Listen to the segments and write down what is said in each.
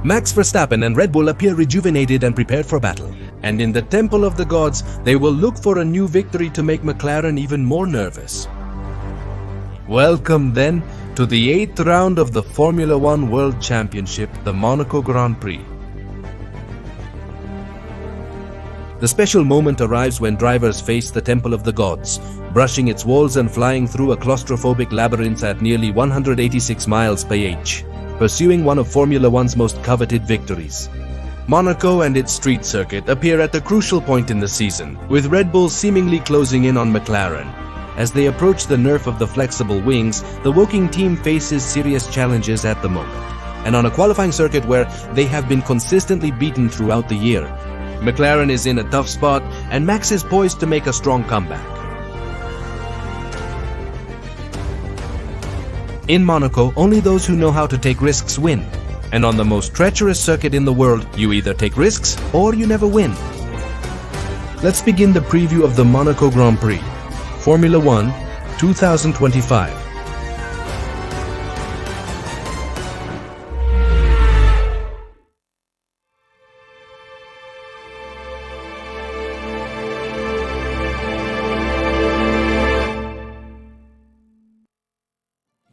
Max Verstappen and Red Bull appear rejuvenated and prepared for battle. And in the Temple of the Gods, they will look for a new victory to make McLaren even more nervous. Welcome then to the 8th round of the Formula One World Championship, the Monaco Grand Prix. The special moment arrives when drivers face the Temple of the Gods, brushing its walls and flying through a claustrophobic labyrinth at nearly 186 miles per h, pursuing one of Formula One's most coveted victories. Monaco and its street circuit appear at a crucial point in the season, with Red Bull seemingly closing in on McLaren. As they approach the nerf of the flexible wings, the Woking team faces serious challenges at the moment. And on a qualifying circuit where they have been consistently beaten throughout the year, McLaren is in a tough spot and Max is poised to make a strong comeback. In Monaco, only those who know how to take risks win. And on the most treacherous circuit in the world, you either take risks or you never win. Let's begin the preview of the Monaco Grand Prix, Formula One 2025.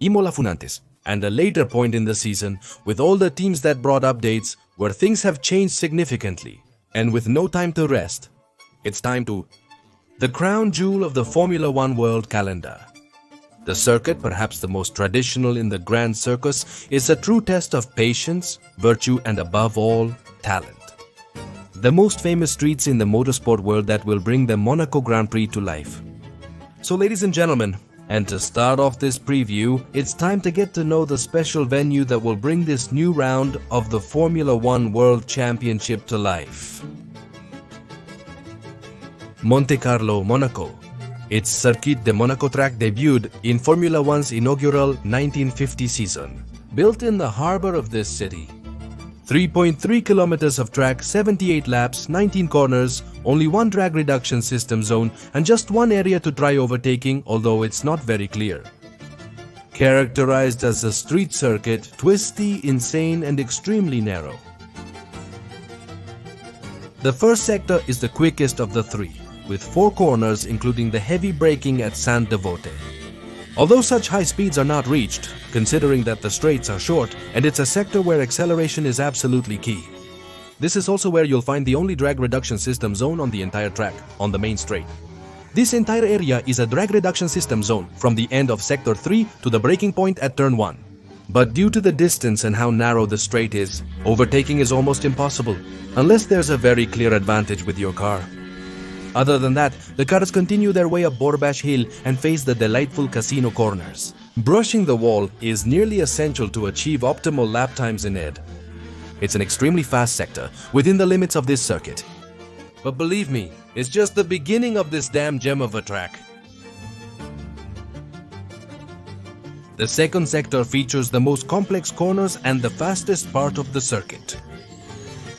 Imola Funantes, and a later point in the season, with all the teams that brought updates, where things have changed significantly, and with no time to rest, it's time to the crown jewel of the Formula One world calendar. The circuit, perhaps the most traditional in the Grand Circus, is a true test of patience, virtue, and above all, talent. The most famous streets in the motorsport world that will bring the Monaco Grand Prix to life. So ladies and gentlemen, and to start off this preview, it's time to get to know the special venue that will bring this new round of the Formula One World Championship to life. Monte Carlo, Monaco. Its Circuit de Monaco track debuted in Formula One's inaugural 1950 season, built in the harbor of this city. 3.3 kilometers of track, 78 laps, 19 corners, only one drag reduction system zone, and just one area to try overtaking, although it's not very clear. Characterized as a street circuit, twisty, insane, and extremely narrow. The first sector is the quickest of the three, with 4 corners including the heavy braking at San Devote. Although such high speeds are not reached, considering that the straights are short, and it's a sector where acceleration is absolutely key. This is also where you'll find the only drag reduction system zone on the entire track, on the main straight. This entire area is a drag reduction system zone from the end of Sector 3 to the braking point at Turn 1. But due to the distance and how narrow the straight is, overtaking is almost impossible, unless there's a very clear advantage with your car. Other than that, the cars continue their way up Borbash Hill and face the delightful casino corners. Brushing the wall is nearly essential to achieve optimal lap times in it. It's an extremely fast sector within the limits of this circuit. But believe me, it's just the beginning of this damn gem of a track. The second sector features the most complex corners and the fastest part of the circuit.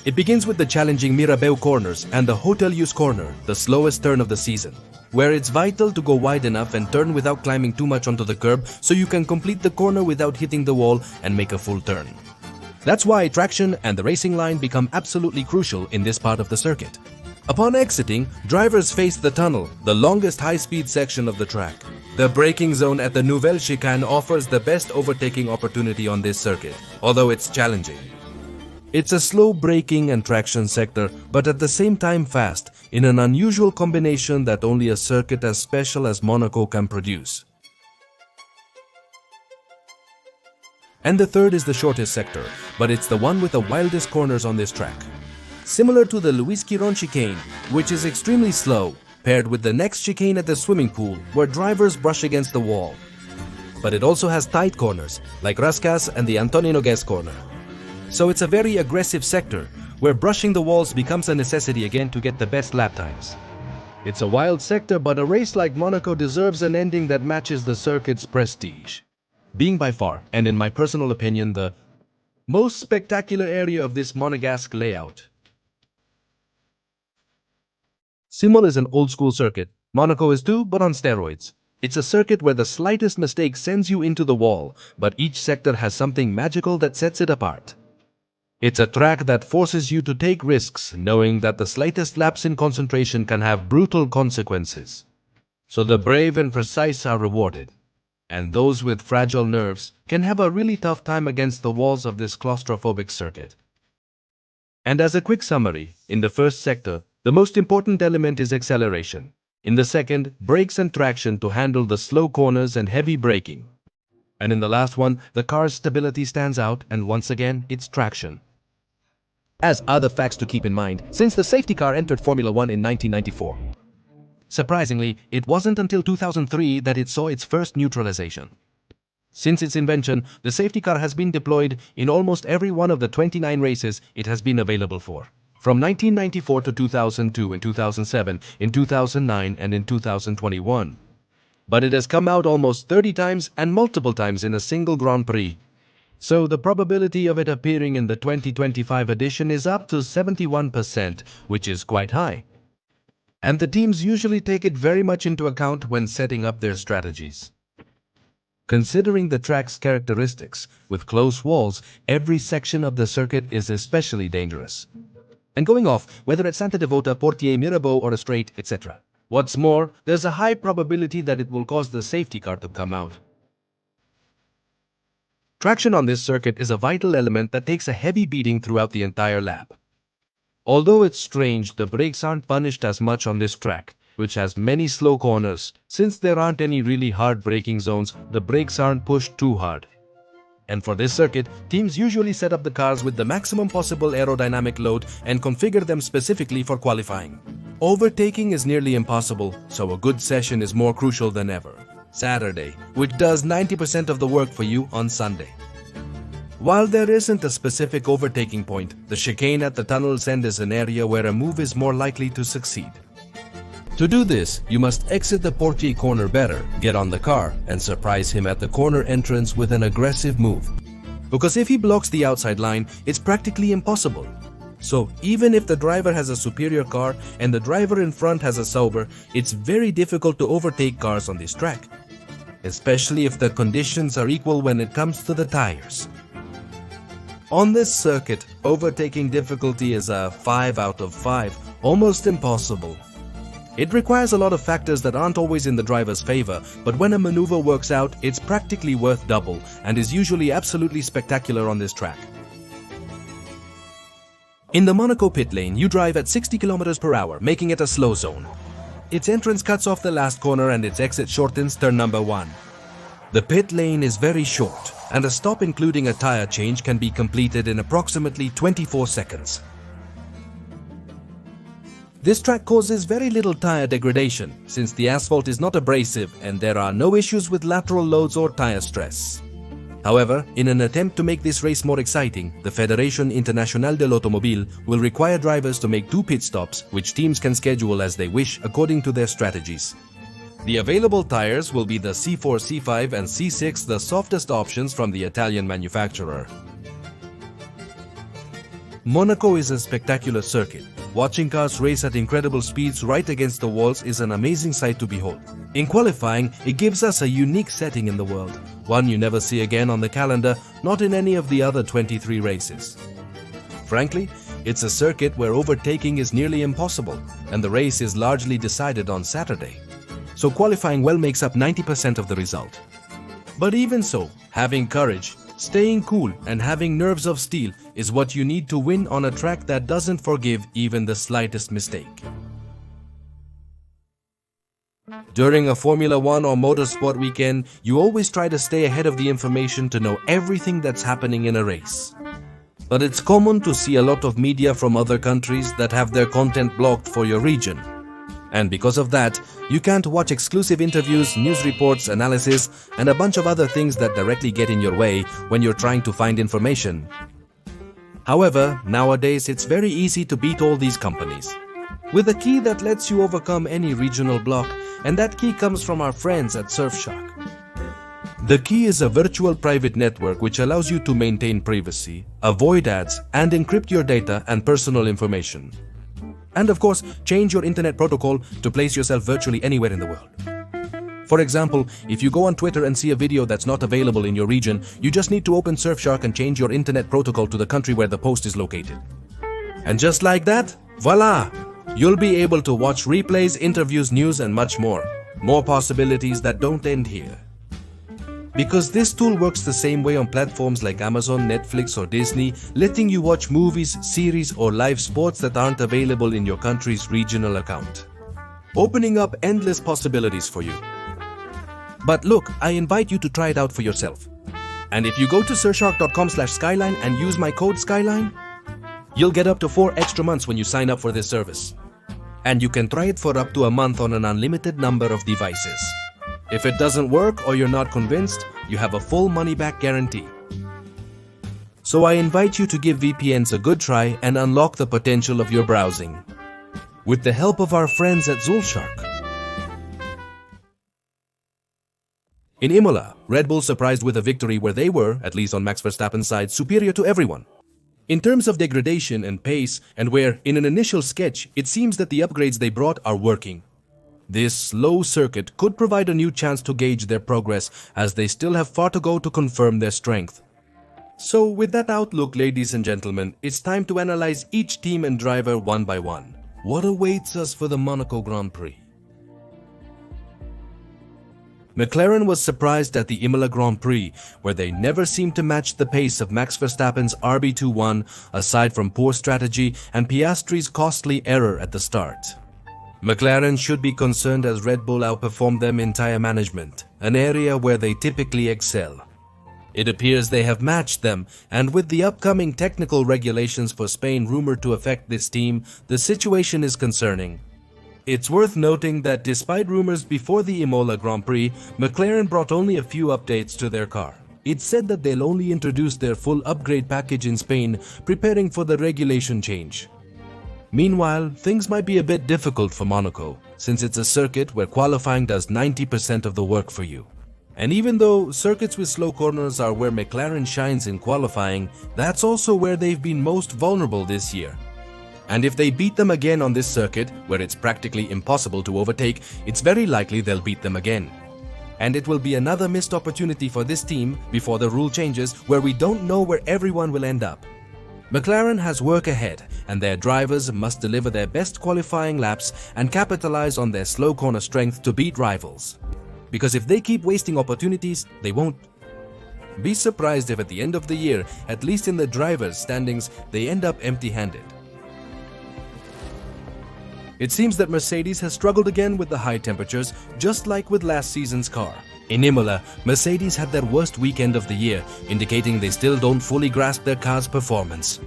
It begins with the challenging Mirabeau corners and the Hotel Use corner, the slowest turn of the season, where it's vital to go wide enough and turn without climbing too much onto the curb so you can complete the corner without hitting the wall and make a full turn. That's why traction and the racing line become absolutely crucial in this part of the circuit. Upon exiting, drivers face the tunnel, the longest high-speed section of the track. The braking zone at the Nouvelle Chicane offers the best overtaking opportunity on this circuit, although it's challenging. It's a slow braking and traction sector, but at the same time fast, in an unusual combination that only a circuit as special as Monaco can produce. And the third is the shortest sector, but it's the one with the wildest corners on this track. Similar to the Louis Chiron chicane, which is extremely slow, paired with the next chicane at the swimming pool, where drivers brush against the wall. But it also has tight corners, like Rascas and the Antonio Nogues corner. So it's a very aggressive sector, where brushing the walls becomes a necessity again to get the best lap times. It's a wild sector, but a race like Monaco deserves an ending that matches the circuit's prestige. Being by far, and in my personal opinion, the most spectacular area of this Monegasque layout. Simul is an old-school circuit. Monaco is too, but on steroids. It's a circuit where the slightest mistake sends you into the wall, but each sector has something magical that sets it apart. It's a track that forces you to take risks, knowing that the slightest lapse in concentration can have brutal consequences. So the brave and precise are rewarded, and those with fragile nerves can have a really tough time against the walls of this claustrophobic circuit. And as a quick summary, in the first sector, the most important element is acceleration. In the second, brakes and traction to handle the slow corners and heavy braking. And in the last one, the car's stability stands out, and once again, it's traction. As other facts to keep in mind, since the safety car entered Formula One in 1994. Surprisingly, it wasn't until 2003 that it saw its first neutralization. Since its invention, the safety car has been deployed in almost every one of the 29 races it has been available for. From 1994 to 2002, in 2007, in 2009, and in 2021. But it has come out almost 30 times and multiple times in a single Grand Prix. So the probability of it appearing in the 2025 edition is up to 71%, which is quite high. And the teams usually take it very much into account when setting up their strategies. Considering the track's characteristics, with close walls, every section of the circuit is especially dangerous. And going off, whether at Santa Devota, Portier, Mirabeau, or a straight, etc. What's more, there's a high probability that it will cause the safety car to come out. Traction on this circuit is a vital element that takes a heavy beating throughout the entire lap. Although it's strange, the brakes aren't punished as much on this track, which has many slow corners. Since there aren't any really hard braking zones, the brakes aren't pushed too hard. And for this circuit, teams usually set up the cars with the maximum possible aerodynamic load and configure them specifically for qualifying. Overtaking is nearly impossible, so a good session is more crucial than ever. Saturday, which does 90% of the work for you on Sunday. While there isn't a specific overtaking point, the chicane at the tunnel's end is an area where a move is more likely to succeed. To do this, you must exit the Portier corner better, get on the car, and surprise him at the corner entrance with an aggressive move. Because if he blocks the outside line, it's practically impossible. So even if the driver has a superior car and the driver in front has a Sauber, it's very difficult to overtake cars on this track. Especially if the conditions are equal when it comes to the tires. On this circuit, overtaking difficulty is a 5 out of 5, almost impossible. It requires a lot of factors that aren't always in the driver's favor, but when a maneuver works out, it's practically worth double and is usually absolutely spectacular on this track. In the Monaco pit lane, you drive at 60 km per hour, making it a slow zone. Its entrance cuts off the last corner and its exit shortens turn number 1. The pit lane is very short, and a stop including a tire change can be completed in approximately 24 seconds. This track causes very little tire degradation, since the asphalt is not abrasive and there are no issues with lateral loads or tire stress. However, in an attempt to make this race more exciting, the Fédération Internationale de l'Automobile will require drivers to make 2 pit stops, which teams can schedule as they wish according to their strategies. The available tires will be the C4, C5 and C6, the softest options from the Italian manufacturer. Monaco is a spectacular circuit. Watching cars race at incredible speeds right against the walls is an amazing sight to behold. In qualifying, it gives us a unique setting in the world, one you never see again on the calendar, not in any of the other 23 races. Frankly, it's a circuit where overtaking is nearly impossible, and the race is largely decided on Saturday. So qualifying well makes up 90% of the result. But even so, having courage, staying cool and having nerves of steel is what you need to win on a track that doesn't forgive even the slightest mistake. During a Formula One or motorsport weekend, you always try to stay ahead of the information to know everything that's happening in a race. But it's common to see a lot of media from other countries that have their content blocked for your region. And because of that, you can't watch exclusive interviews, news reports, analysis, and a bunch of other things that directly get in your way when you're trying to find information. However, nowadays it's very easy to beat all these companies, with a key that lets you overcome any regional block, and that key comes from our friends at Surfshark. The key is a virtual private network which allows you to maintain privacy, avoid ads, and encrypt your data and personal information. And of course, change your internet protocol to place yourself virtually anywhere in the world. For example, if you go on Twitter and see a video that's not available in your region, you just need to open Surfshark and change your internet protocol to the country where the post is located. And just like that, voila! You'll be able to watch replays, interviews, news, and much more. More possibilities that don't end here. Because this tool works the same way on platforms like Amazon, Netflix, or Disney, letting you watch movies, series, or live sports that aren't available in your country's regional account. Opening up endless possibilities for you. But look, I invite you to try it out for yourself. And if you go to surfshark.com/skyline and use my code SKYLINE, you'll get up to 4 extra months when you sign up for this service. And you can try it for up to a month on an unlimited number of devices. If it doesn't work or you're not convinced, you have a full money-back guarantee. So I invite you to give VPNs a good try and unlock the potential of your browsing. With the help of our friends at Zulshark. In Imola, Red Bull surprised with a victory where they were, at least on Max Verstappen's side, superior to everyone. In terms of degradation and pace, and where, in an initial sketch, it seems that the upgrades they brought are working. This slow circuit could provide a new chance to gauge their progress, as they still have far to go to confirm their strength. So with that outlook, ladies and gentlemen, it's time to analyze each team and driver one by one. What awaits us for the Monaco Grand Prix? McLaren was surprised at the Imola Grand Prix, where they never seemed to match the pace of Max Verstappen's RB21, aside from poor strategy and Piastri's costly error at the start. McLaren should be concerned as Red Bull outperformed them in tyre management, an area where they typically excel. It appears they have matched them, and with the upcoming technical regulations for Spain rumored to affect this team, the situation is concerning. It's worth noting that despite rumors before the Imola Grand Prix, McLaren brought only a few updates to their car. It's said that they'll only introduce their full upgrade package in Spain, preparing for the regulation change. Meanwhile, things might be a bit difficult for Monaco, since it's a circuit where qualifying does 90% of the work for you. And even though circuits with slow corners are where McLaren shines in qualifying, that's also where they've been most vulnerable this year. And if they beat them again on this circuit, where it's practically impossible to overtake, it's very likely they'll beat them again. And it will be another missed opportunity for this team before the rule changes, where we don't know where everyone will end up. McLaren has work ahead, and their drivers must deliver their best qualifying laps and capitalize on their slow corner strength to beat rivals. Because if they keep wasting opportunities, they won't. Be surprised if at the end of the year, at least in the drivers' standings, they end up empty-handed. It seems that Mercedes has struggled again with the high temperatures, just like with last season's car. In Imola, Mercedes had their worst weekend of the year, indicating they still don't fully grasp their car's performance.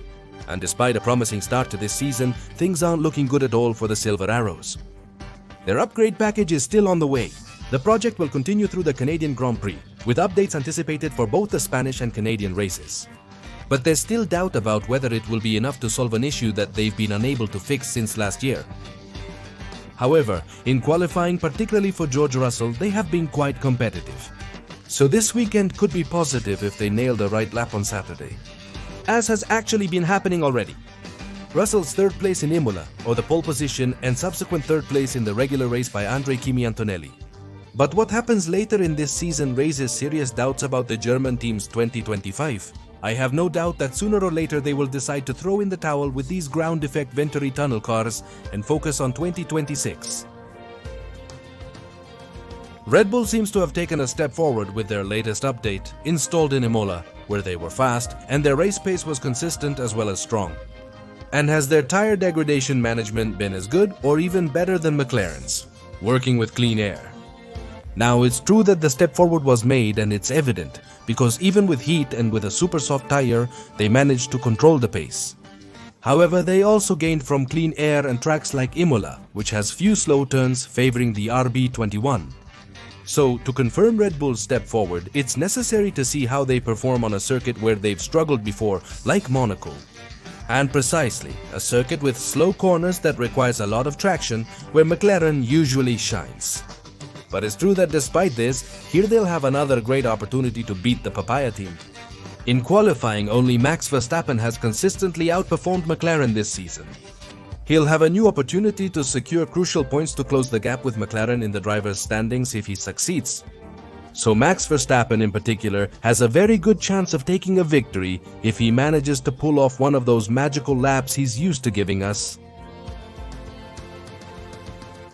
And despite a promising start to this season, things aren't looking good at all for the Silver Arrows. Their upgrade package is still on the way. The project will continue through the Canadian Grand Prix, with updates anticipated for both the Spanish and Canadian races. But there's still doubt about whether it will be enough to solve an issue that they've been unable to fix since last year. However, in qualifying, particularly for George Russell, they have been quite competitive. So this weekend could be positive if they nail the right lap on Saturday. As has actually been happening already. Russell's third place in Imola, or the pole position, and subsequent third place in the regular race by Andre Kimi Antonelli. But what happens later in this season raises serious doubts about the German team's 2025. I have no doubt that sooner or later they will decide to throw in the towel with these ground effect Venturi tunnel cars and focus on 2026. Red Bull seems to have taken a step forward with their latest update, installed in Imola, where they were fast and their race pace was consistent as well as strong. And has their tire degradation management been as good or even better than McLaren's, working with clean air? Now, it's true that the step forward was made, and it's evident, because even with heat and with a super soft tire, they managed to control the pace. However, they also gained from clean air and tracks like Imola, which has few slow turns favoring the RB21. So, to confirm Red Bull's step forward, it's necessary to see how they perform on a circuit where they've struggled before, like Monaco. And precisely, a circuit with slow corners that requires a lot of traction, where McLaren usually shines. But it's true that despite this, here they'll have another great opportunity to beat the Papaya team. In qualifying, only Max Verstappen has consistently outperformed McLaren this season. He'll have a new opportunity to secure crucial points to close the gap with McLaren in the drivers' standings if he succeeds. So Max Verstappen in particular has a very good chance of taking a victory if he manages to pull off one of those magical laps he's used to giving us.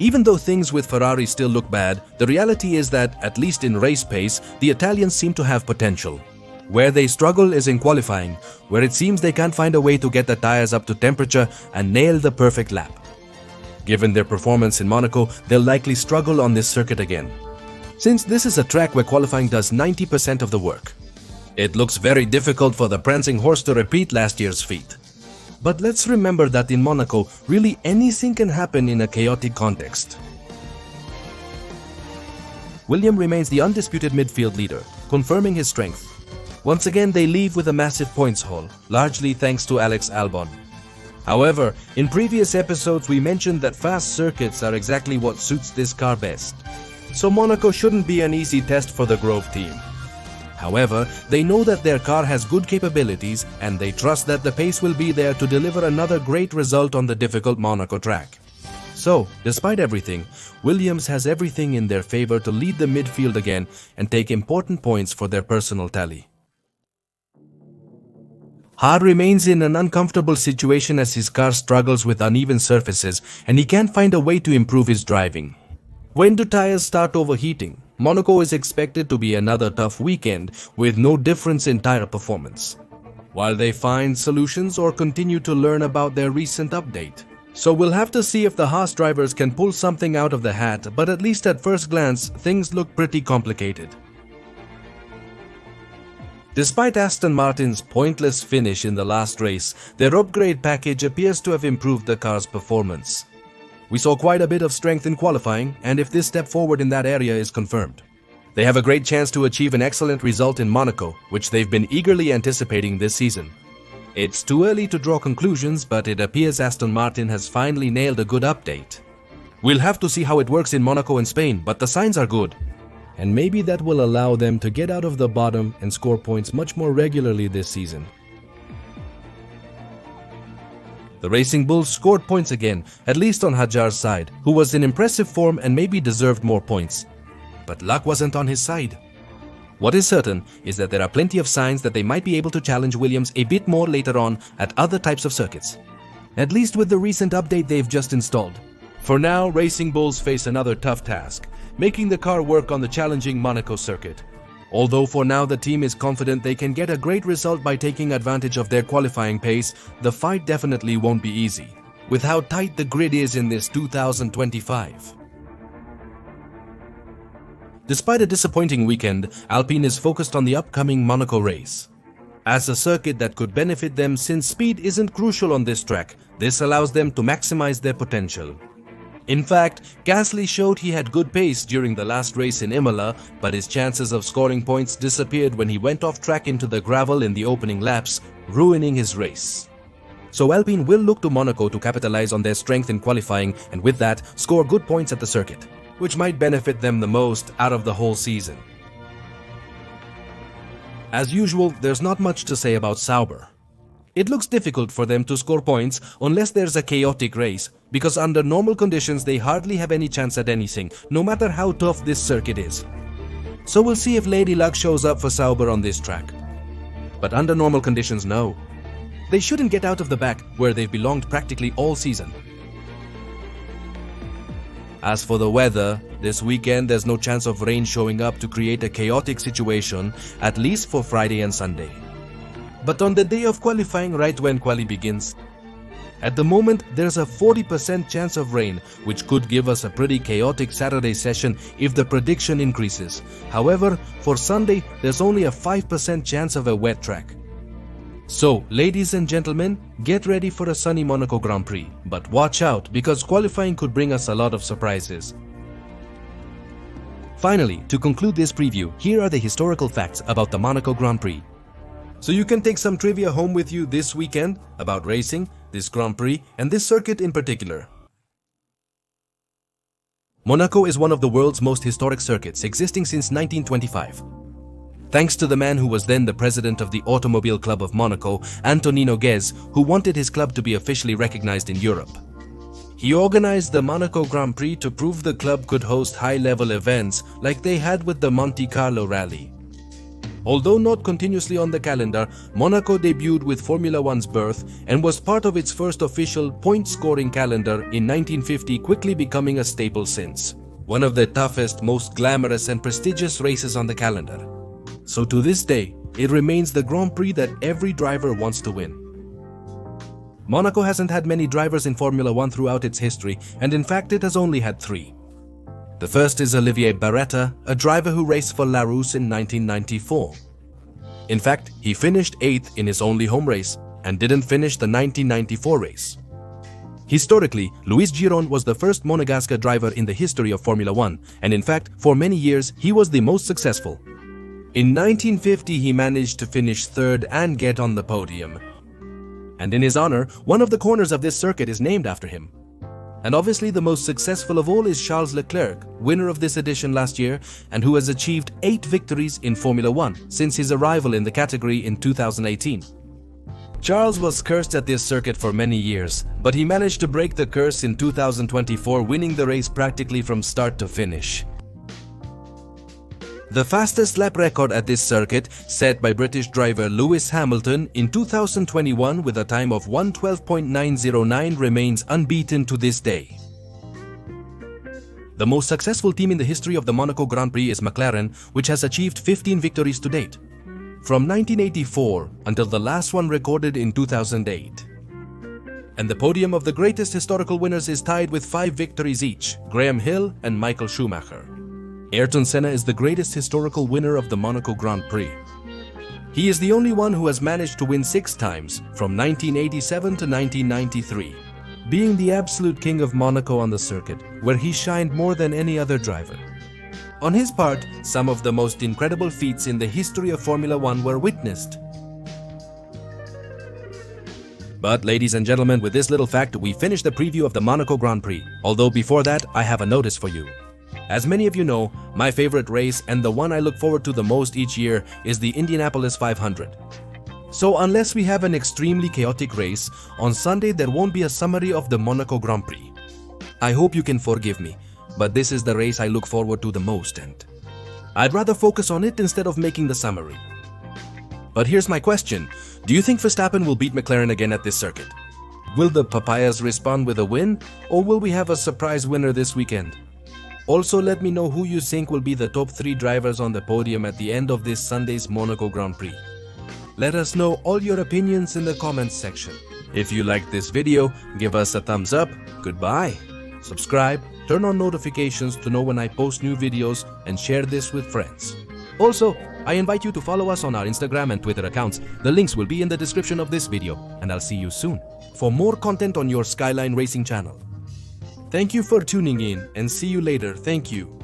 Even though things with Ferrari still look bad, the reality is that, at least in race pace, the Italians seem to have potential. Where they struggle is in qualifying, where it seems they can't find a way to get the tires up to temperature and nail the perfect lap. Given their performance in Monaco, they'll likely struggle on this circuit again, since this is a track where qualifying does 90% of the work. It looks very difficult for the prancing horse to repeat last year's feat. But let's remember that in Monaco, really anything can happen in a chaotic context. William remains the undisputed midfield leader, confirming his strength. Once again, they leave with a massive points haul, largely thanks to Alex Albon. However, in previous episodes we mentioned that fast circuits are exactly what suits this car best. So Monaco shouldn't be an easy test for the Grove team. However, they know that their car has good capabilities and they trust that the pace will be there to deliver another great result on the difficult Monaco track. So, despite everything, Williams has everything in their favor to lead the midfield again and take important points for their personal tally. Haas remains in an uncomfortable situation as his car struggles with uneven surfaces and he can't find a way to improve his driving. When do tires start overheating? Monaco is expected to be another tough weekend with no difference in tire performance, while they find solutions or continue to learn about their recent update. So we'll have to see if the Haas drivers can pull something out of the hat, but at least at first glance, things look pretty complicated. Despite Aston Martin's pointless finish in the last race, their upgrade package appears to have improved the car's performance. We saw quite a bit of strength in qualifying, and if this step forward in that area is confirmed, they have a great chance to achieve an excellent result in Monaco, which they've been eagerly anticipating this season. It's too early to draw conclusions, but it appears Aston Martin has finally nailed a good update. We'll have to see how it works in Monaco and Spain, but the signs are good. And maybe that will allow them to get out of the bottom and score points much more regularly this season. The Racing Bulls scored points again, at least on Hadjar's side, who was in impressive form and maybe deserved more points. But luck wasn't on his side. What is certain is that there are plenty of signs that they might be able to challenge Williams a bit more later on at other types of circuits, at least with the recent update they've just installed. For now, Racing Bulls face another tough task, making the car work on the challenging Monaco circuit. Although for now the team is confident they can get a great result by taking advantage of their qualifying pace, the fight definitely won't be easy, with how tight the grid is in this 2025. Despite a disappointing weekend, Alpine is focused on the upcoming Monaco race. As a circuit that could benefit them since speed isn't crucial on this track, this allows them to maximize their potential. In fact, Gasly showed he had good pace during the last race in Imola, but his chances of scoring points disappeared when he went off track into the gravel in the opening laps, ruining his race. So Alpine will look to Monaco to capitalize on their strength in qualifying and with that, score good points at the circuit, which might benefit them the most out of the whole season. As usual, there's not much to say about Sauber. It looks difficult for them to score points unless there's a chaotic race, because under normal conditions they hardly have any chance at anything, no matter how tough this circuit is. So we'll see if Lady Luck shows up for Sauber on this track. But under normal conditions, no. They shouldn't get out of the back, where they've belonged practically all season. As for the weather, this weekend there's no chance of rain showing up to create a chaotic situation, at least for Friday and Sunday. But on the day of qualifying, right when quali begins, at the moment there's a 40% chance of rain, which could give us a pretty chaotic Saturday session if the prediction increases. However, for Sunday there's only a 5% chance of a wet track. So, ladies and gentlemen, get ready for a sunny Monaco Grand Prix, but watch out because qualifying could bring us a lot of surprises. Finally, to conclude this preview, here are the historical facts about the Monaco Grand Prix. So you can take some trivia home with you this weekend about racing, this Grand Prix, and this circuit in particular. Monaco is one of the world's most historic circuits, existing since 1925. Thanks to the man who was then the president of the Automobile Club of Monaco, Antonino Guez, who wanted his club to be officially recognized in Europe. He organized the Monaco Grand Prix to prove the club could host high-level events like they had with the Monte Carlo Rally. Although not continuously on the calendar, Monaco debuted with Formula One's birth and was part of its first official point-scoring calendar in 1950, quickly becoming a staple since. One of the toughest, most glamorous and prestigious races on the calendar. So to this day, it remains the Grand Prix that every driver wants to win. Monaco hasn't had many drivers in Formula One throughout its history, and in fact it has only had 3. The first is Olivier Barretta, a driver who raced for Larousse in 1994. In fact, he finished 8th in his only home race and didn't finish the 1994 race. Historically, Louis Giron was the first Monegasque driver in the history of Formula One, and in fact, for many years, he was the most successful. In 1950, he managed to finish 3rd and get on the podium. And in his honor, one of the corners of this circuit is named after him. And obviously the most successful of all is Charles Leclerc, winner of this edition last year and who has achieved 8 victories in Formula One since his arrival in the category in 2018. Charles was cursed at this circuit for many years, but he managed to break the curse in 2024, winning the race practically from start to finish. The fastest lap record at this circuit, set by British driver Lewis Hamilton in 2021 with a time of 1:12.909, remains unbeaten to this day. The most successful team in the history of the Monaco Grand Prix is McLaren, which has achieved 15 victories to date, from 1984 until the last one recorded in 2008. And the podium of the greatest historical winners is tied with 5 victories each, Graham Hill and Michael Schumacher. Ayrton Senna is the greatest historical winner of the Monaco Grand Prix. He is the only one who has managed to win 6 times, from 1987 to 1993, being the absolute king of Monaco on the circuit, where he shined more than any other driver. On his part, some of the most incredible feats in the history of Formula One were witnessed. But ladies and gentlemen, with this little fact, we finish the preview of the Monaco Grand Prix. Although before that, I have a notice for you. As many of you know, my favorite race and the one I look forward to the most each year is the Indianapolis 500. So unless we have an extremely chaotic race, on Sunday there won't be a summary of the Monaco Grand Prix. I hope you can forgive me, but this is the race I look forward to the most and I'd rather focus on it instead of making the summary. But here's my question, do you think Verstappen will beat McLaren again at this circuit? Will the Papayas respond with a win, or will we have a surprise winner this weekend? Also, let me know who you think will be the top 3 drivers on the podium at the end of this Sunday's Monaco Grand Prix. Let us know all your opinions in the comments section. If you liked this video, give us a thumbs up, goodbye, subscribe, turn on notifications to know when I post new videos, and share this with friends. Also, I invite you to follow us on our Instagram and Twitter accounts. The links will be in the description of this video, and I'll see you soon for more content on your Skyline Racing channel. Thank you for tuning in and see you later. Thank you.